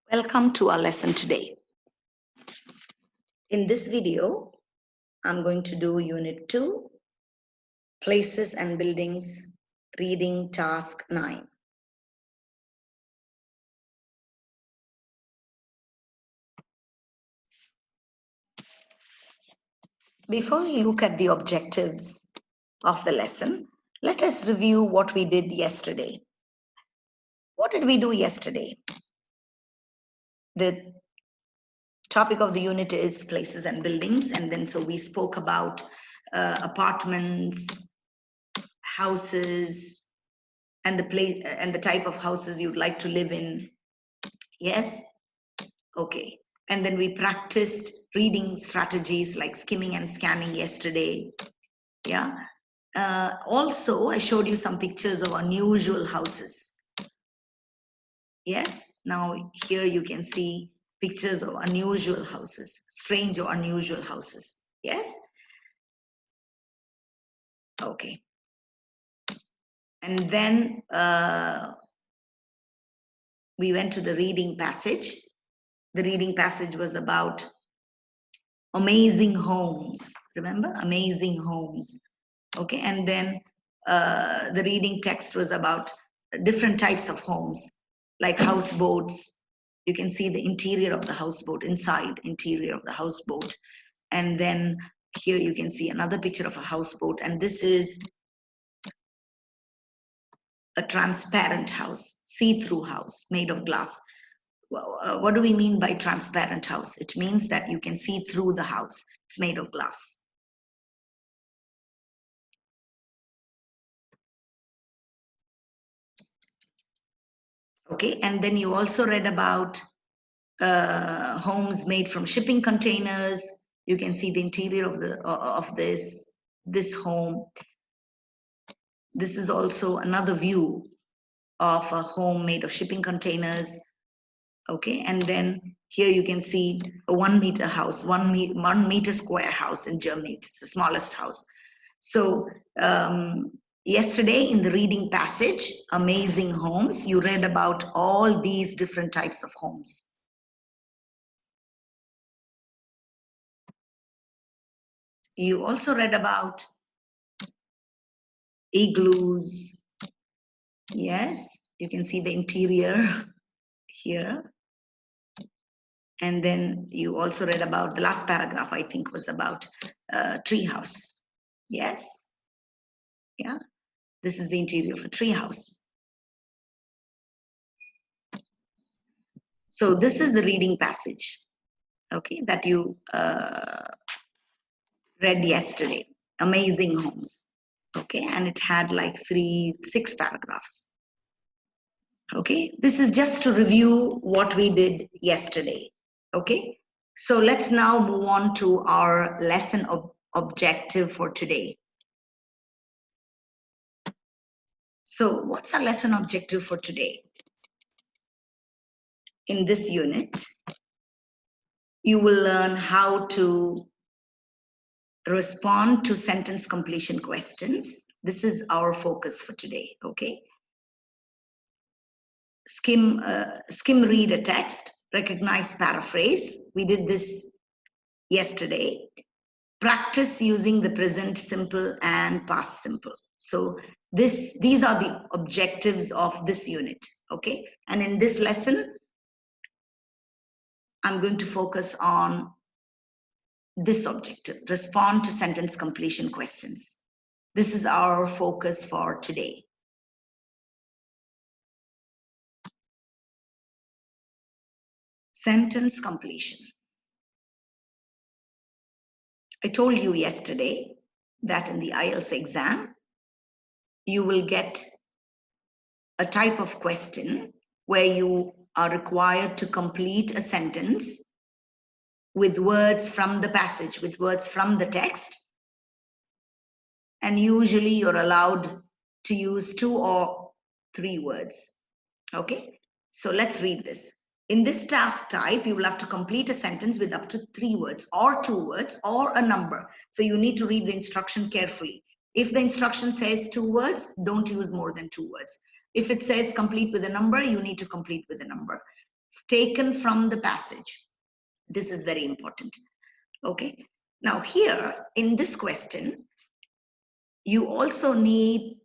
Welcome to our lesson today. In this video, I'm going to do Unit 2, Places and Buildings, Reading Task 9. Before we look at the objectives of the lesson, let us review what we did yesterday. What did we do yesterday? The topic of the unit is places and buildings, and then so we spoke about apartments, houses, and the type of houses you'd like to live in. Yes? Okay. And then we practiced reading strategies like skimming and scanning yesterday. Yeah. Also, I showed you some pictures of unusual houses. Yes. Now here you can see pictures of unusual houses, strange or unusual houses. Yes. Okay. And then we went to the reading passage. The reading passage was about amazing homes. Remember? Amazing homes. Okay. And then the reading text was about different types of homes, like houseboats. You can see the interior of the houseboat, inside interior of the houseboat. And then here you can see another picture of a houseboat. And this is a transparent house, see-through house made of glass. What do we mean by transparent house? It means that you can see through the house. It's made of glass. Okay, and then you also read about homes made from shipping containers. You can see the interior of this home. This is also another view of a home made of shipping containers. Okay, and then here you can see a 1 meter house, 1 meter square house in Germany. It's the smallest house. So yesterday in the reading passage, Amazing Homes, you read about all these different types of homes. You also read about igloos. Yes, you can see the interior here. And then you also read about the last paragraph, I think, was about treehouse. Yes. Yeah. This is the interior of a treehouse. So this is the reading passage, okay, that you read yesterday. Amazing Homes. Okay, and it had like 6 paragraphs. Okay, this is just to review what we did yesterday. Okay, so let's now move on to our lesson objective for today. So what's our lesson objective for today? In this unit, you will learn how to respond to sentence completion questions. This is our focus for today, okay? Skim read a text, recognize paraphrase. We did this yesterday. Practice using the present simple and past simple. So these are the objectives of this unit, okay? And in this lesson, I'm going to focus on this objective, respond to sentence completion questions. This is our focus for today. Sentence completion. I told you yesterday that in the IELTS exam, you will get a type of question where you are required to complete a sentence with words from the passage, with words from the text. And usually you're allowed to use 2 or 3 words. Okay, so let's read this. In this task type, you will have to complete a sentence with up to 3 words or 2 words or a number. So you need to read the instruction carefully. If the instruction says 2 words, don't use more than 2 words. If it says complete with a number, you need to complete with a number. taken from the passage. This is very important. Okay. Now here in this question, you also need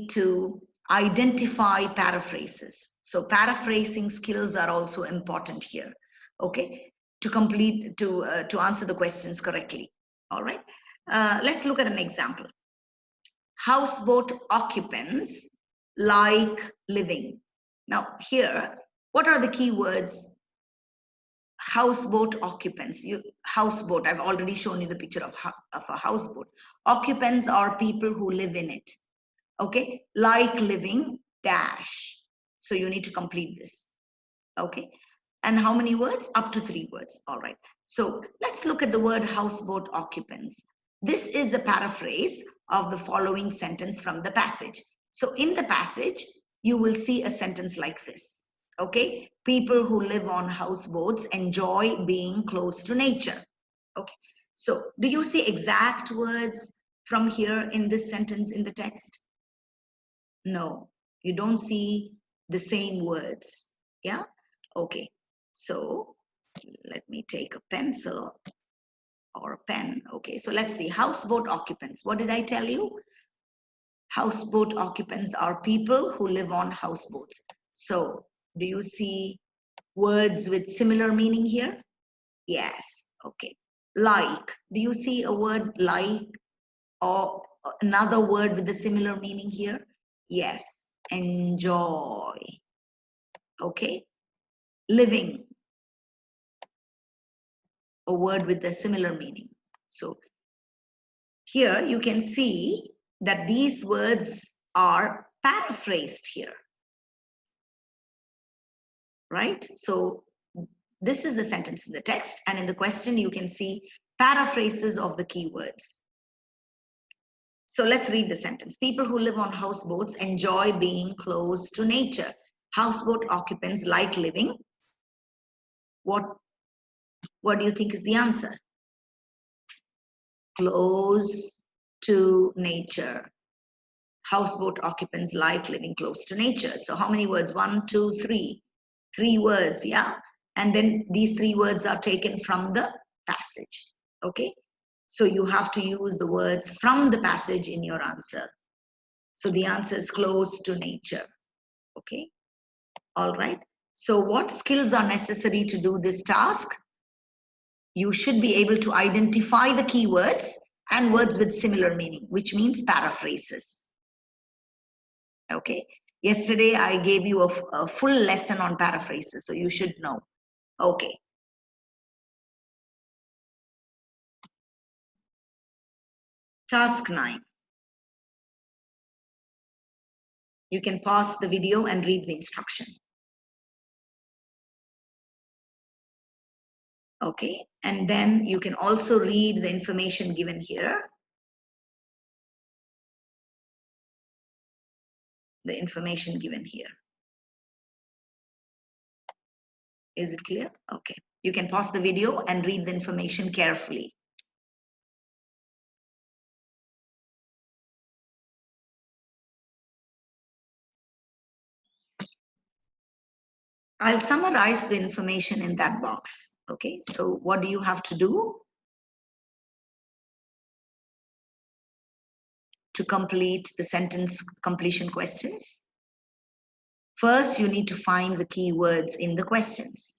to identify paraphrases. So paraphrasing skills are also important here. Okay, to answer the questions correctly. All right. Let's look at an example. Houseboat occupants like living. Now here, what are the key words? Houseboat occupants. Houseboat, I've already shown you the picture of a houseboat. Occupants are people who live in it. Okay, like living dash. So you need to complete this. Okay, and how many words? Up to 3 words. All right, so let's look at the word houseboat occupants. This is a paraphrase of the following sentence from the passage. So in the passage, you will see a sentence like this. Okay, people who live on houseboats enjoy being close to nature. Okay, so do you see exact words from here in this sentence in the text? No, you don't see the same words. Yeah, okay, so let me take a pencil or a pen. Okay, so let's see. Houseboat occupants. What did I tell you? Houseboat occupants are people who live on houseboats. So do you see words with similar meaning here? Yes. Okay. Like. Do you see a word like or another word with a similar meaning here? Yes. Enjoy. Okay. Living. A word with a similar meaning. So here you can see that these words are paraphrased here. Right? So this is the sentence in the text, and in the question you can see paraphrases of the keywords. So let's read the sentence. People who live on houseboats enjoy being close to nature. Houseboat occupants like living. What do you think is the answer? Close to nature. Houseboat occupants like living close to nature. So how many words? 1, 2, 3. 3 words, yeah? And then these 3 words are taken from the passage, okay? So you have to use the words from the passage in your answer. So the answer is close to nature, okay? All right. So what skills are necessary to do this task? You should be able to identify the keywords and words with similar meaning, which means paraphrases. Okay. Yesterday, I gave you a full lesson on paraphrases, so you should know. Okay. Task 9. You can pause the video and read the instruction. Okay. And then you can also read the information given here. The information given here. Is it clear? Okay. You can pause the video and read the information carefully. I'll summarize the information in that box. Okay. So what do you have to do to complete the sentence completion questions? First, you need to find the keywords in the questions.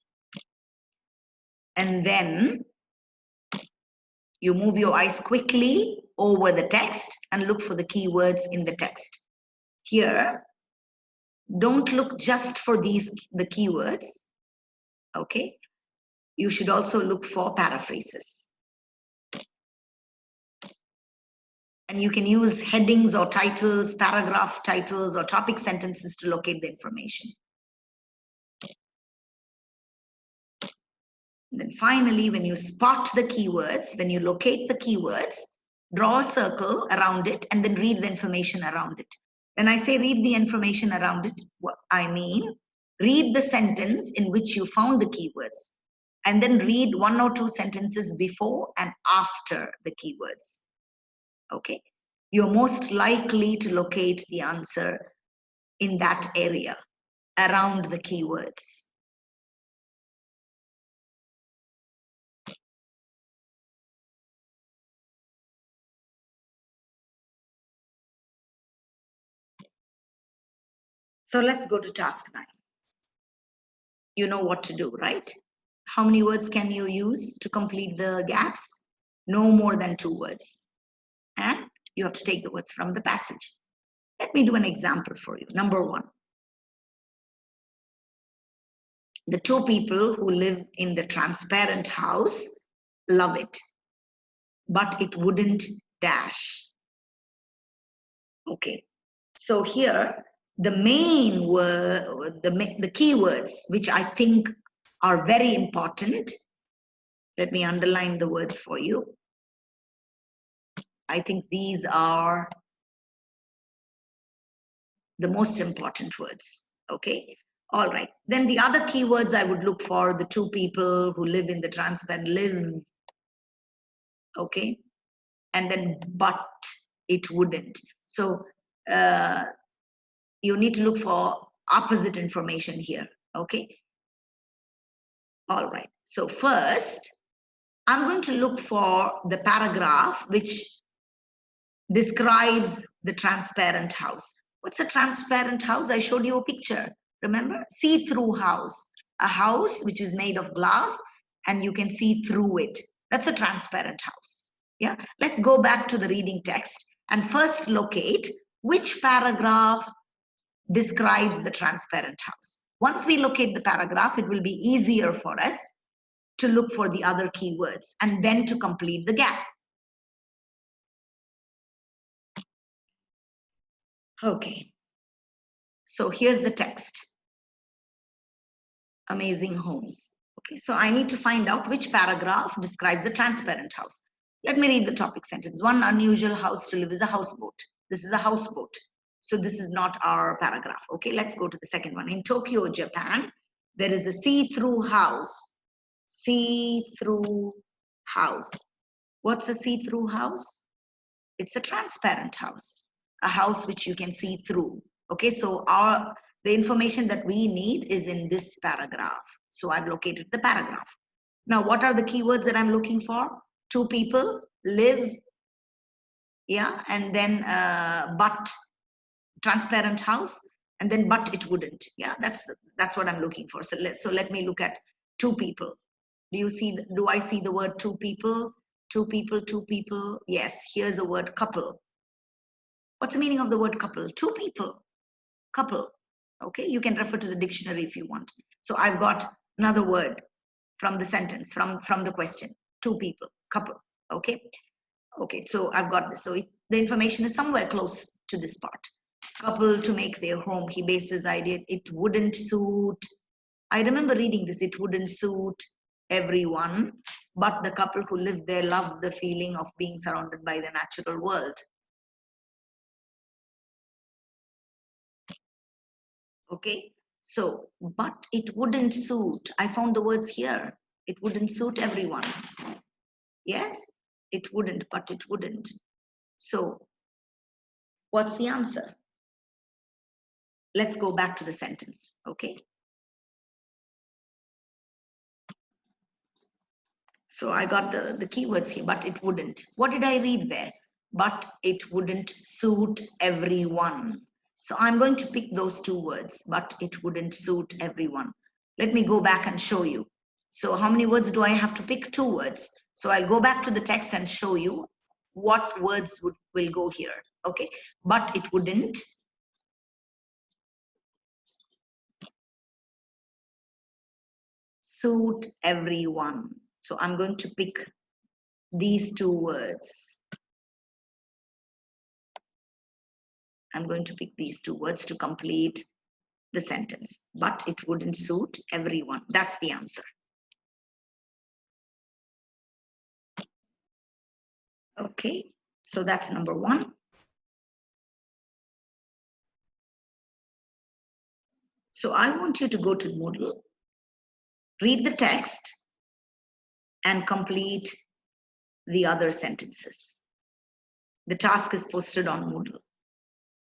And then you move your eyes quickly over the text and look for the keywords in the text. Here, don't look just for the keywords, okay? You should also look for paraphrases. And you can use headings or titles, paragraph titles, or topic sentences to locate the information. And then finally, when you spot the keywords, when you locate the keywords, draw a circle around it and then read the information around it. When I say read the information around it, what I mean, read the sentence in which you found the keywords, and then read 1 or 2 sentences before and after the keywords. Okay, you're most likely to locate the answer in that area. around the keywords. So let's go to task 9. You know what to do, right? How many words can you use to complete the gaps? No more than 2 words. And you have to take the words from the passage. Let me do an example for you. Number 1. The 2 people who live in the transparent house love it, but it wouldn't dash. Okay, so here the main word, the keywords which I think are very important. Let me underline the words for you. I think these are the most important words. Okay, all right. Then the other keywords I would look for: the 2 people who live in the transparent live. Okay, and then but it wouldn't. So you need to look for opposite information here. Okay, all right. So first I'm going to look for the paragraph which describes the transparent house. What's a transparent house? I showed you a picture. Remember? See-through house. A house which is made of glass and you can see through it. That's a transparent house. Yeah. Let's go back to the reading text and first locate which paragraph describes the transparent house. Once we locate the paragraph, it will be easier for us to look for the other keywords and then to complete the gap. Okay, so here's the text. Amazing homes. Okay, so I need to find out which paragraph describes the transparent house. Let me read the topic sentence. One unusual house to live is a houseboat. This is a houseboat. So this is not our paragraph. Okay, let's go to the second one. In Tokyo, Japan, there is a see-through house. See-through house. What's a see-through house? It's a transparent house, a house which you can see through. Okay, so the information that we need is in this paragraph. So I've located the paragraph. Now, what are the keywords that I'm looking for? 2 people live, yeah, and then but transparent house, and then but it wouldn't. Yeah, that's what I'm looking for. So let me look at 2 people. Do I see the word 2 people? 2 people, 2 people. Yes, here's a word couple. What's the meaning of the word couple? 2 people, couple. Okay, you can refer to the dictionary if you want. So I've got another word from the sentence, from the question. 2 people, couple. Okay, okay. So I've got this. So the information is somewhere close to this part. Couple to make their home. He based his idea. It wouldn't suit. I remember reading this. It wouldn't suit everyone, but the couple who lived there loved the feeling of being surrounded by the natural world. Okay, so but it wouldn't suit. I found the words here. It wouldn't suit everyone. Yes, it wouldn't, but it wouldn't. So what's the answer? Let's go back to the sentence. Okay, so I got the keywords here, but it wouldn't. What did I read there? But it wouldn't suit everyone. So I'm going to pick those 2 words, but it wouldn't suit everyone. Let me go back and show you. So how many words do I have to pick? 2 words. So I'll go back to the text and show you what words will go here. Okay, but it wouldn't. Suit everyone. So I'm going to pick these 2 words. I'm going to pick these 2 words to complete the sentence, but it wouldn't suit everyone. That's the answer. Okay, so that's number 1. So I want you to go to Moodle, read the text, and complete the other sentences. The task is posted on Moodle.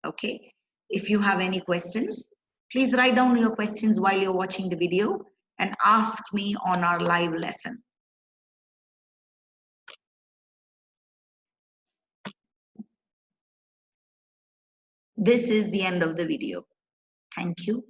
Okay, if you have any questions, Please write down your questions while you're watching the video and ask me on our live lesson. This is the end of the video. Thank you.